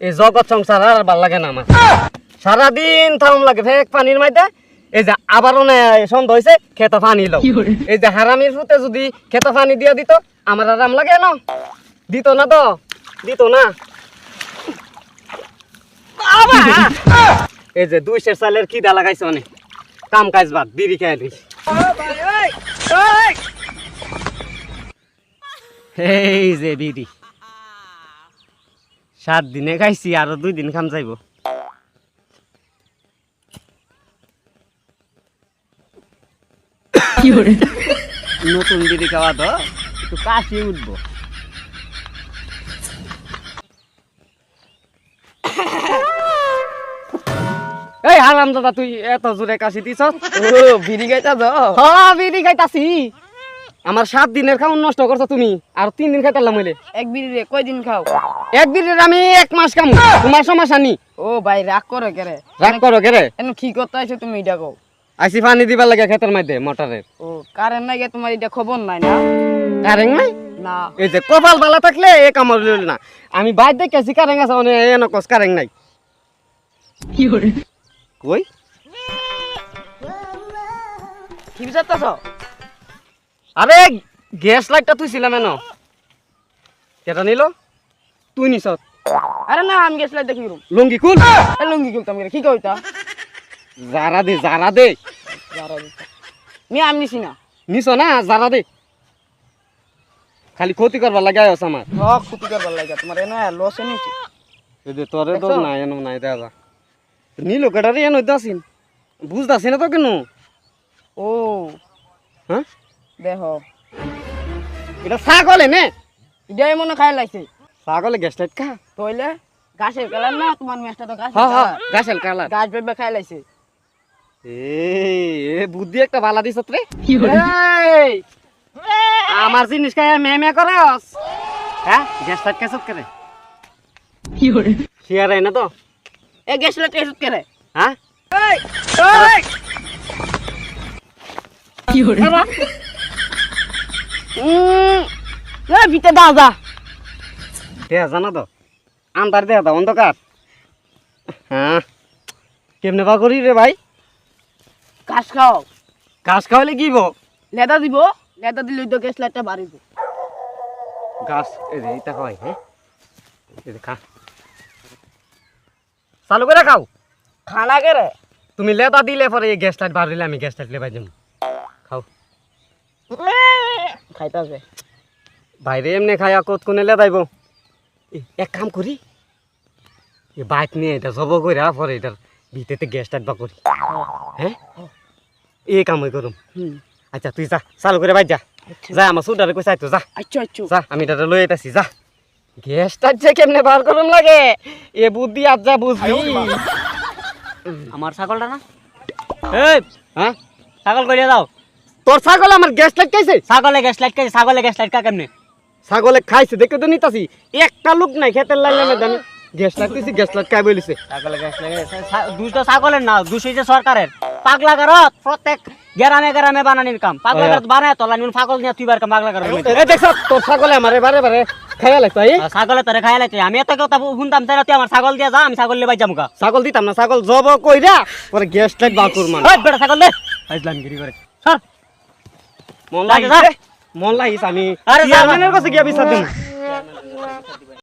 এই জগৎ সংসার আর ভাল লাগে না আমার সারাদিন থাম লাগে ফেক পানির মধ্যে এই যে আবারও সন্ধ্যা হয়েছে খেতে পানি লো এই যে হারামির ফুতে যদি খেতে পানি দিয়ে দিত আমার আরাম লাগে না দিত না তো দিত না এই যে 200 সালের খিদা লাগাইছে অনেক কাম কাজ বাদ বিড়ি খাই লই এই যে বিড়ি 7 দিনে খাইছি আরো 2 দিন খাম যাইব নতুন বিড়ি খাওয়া তো একটু কাশি উঠবো এই হারাম দাদা তুই এত জোরে কাশি দিছ বিড়ি খাইতা তো হ্যাঁ বিড়ি খাইতাছি আমার 7 দিনের খাওন নষ্ট করছো তুমি আর 3 দিন খাইতালাম হইলে এক বিড়ি রে কয়দিন খাও এক বিড়ির আমি 1 মাস খামু তোমার সমস্যা নি ও ভাই রাগ করো কেরে রাগ করো কেরে এনে কি করতে আইছো তুমি এটা কও আইসি পানি দিবার লাগে খেতের মধ্যে মোটরের ও কারেন্ট নাই গে তোমার এটা খবর নাই না কারেং নাই না এই যে কপাল বালা থাকলে এ কামড় লইল না আমি বাইর দেখেছি কারেং আছে মানে এন কস কারেং নাই কই কি বিচারতাছ আরে গ্যাস লাইটটা তুই ছিলাম এন কেটা নিল তুই নিছ আরে না আমি গেছলাই দেখি রুম লুঙ্গি খুল এ লুঙ্গি খুলতাম রে কি কইতা জারা দে জারা দে যারা মি আমি নিছি না নিছ না জারা দে খালি ক্ষতি করবার লাগে আইস আমার হক ক্ষতি করবার লাগা তোমার এনে লসে নিছি এই যে তোরে তো নাই এন নাই দাদা নিল কেটা রে এন হইতাছিন বুঝতাছি না তো কেন ও হ্যাঁ দেখো এটা ছাগল এনে ইডাই মনে খাই লাইছে ছাগলে গ্যাস লাইট খা তইলে গাছের কালার না তোমার মেশটা তো গাছ হ্যাঁ হ্যাঁ গাছেল কালার গাছ বেবে খাই লাইছে এ বুদ্ধি একটা বালা দিছত রে এই আমার জিনিস খায় মে করস হ্যাঁ গ্যাস লাইট কেসত করে শিয়ার আই না তো এ গেছলা টেস্ট করে হ্যাঁ এই এই ভিতরে দাও যা দেয়া জানা তো আন্দার দেয়া দাও অন্ধকার হ্যাঁ কেমনে বা করি রে ভাই ঘাস খাও ঘাস খাওয়ালে কি লেদা দিব লেদা দিলে তো গ্যাস লাইটটা বাড়িব ঘাস এই যে এটা খাওয়াই হ্যাঁ এই যে খা চালু করে খাও খানা করে তুমি লেদা দিলে পরে এই গ্যাস লাইট বাড়িলে আমি গ্যাস লাইট লেবাই যাম খাও খাইতাছে বাইরে এমনি খায়া কত কোনে লেদাইব এক কাম করি এই বাইক নিয়ে এটা জব করে পরে এটার ভিতরে গ্যাস লাইট বা করি হ্যাঁ এই কাম হই করুম আচ্ছা তুই যা চালু করে বাইর যা যা আমার সুদারে কইছাই তো যা আচ্ছা আচ্ছা যা আমি এটা লই আইতাছি যা গ্যাসটা যে কেমনে বার করুম লাগে এ বুদ্ধি আজ যা বুঝবি আমার ছাগলটা না এই হ্যাঁ ছাগল কইয়া দাও তোর ছাগল আমার গ্যাস লাইট খাইছে ছাগলে গ্যাস লাইট খাইছে ছাগলে গ্যাস লাইট কা কেমনে ছাগলে খাইছে দেখে তো নিতাছি একটা লোক নাই খেতের লাইনে আমি গ্যাস লাইট দিছি গ্যাস লাইট খাই বলিছে ছাগলে গ্যাস লাগে দুইটা ছাগলের না দুশো যে সরকারের পাগলা গারত প্রত্যেক গ্রামে গ্রামে বানানির কাম পাগলা গারত বানায় তো লাইন ছাগল নিয়ে তুইবার কাম পাগলা গারত এই দেখছ তোর ছাগলে আমারে বারে বারে খাইয়া লাগতো এই ছাগলে তোরে খাইয়া লাইতে আমি এত কথা শুনতাম তাই তুই আমার ছাগল দিয়া যা আমি ছাগল লেবাই যামুকা ছাগল দিতাম না ছাগল জব কইরা পরে গ্যাস লাইট বার করব ওই বেটা ছাগল দে ফাইজলামগিরি করে সর মন লাগিছে আমি আরে চেয়ারম্যানের কাছে গিয়া বিচার দেব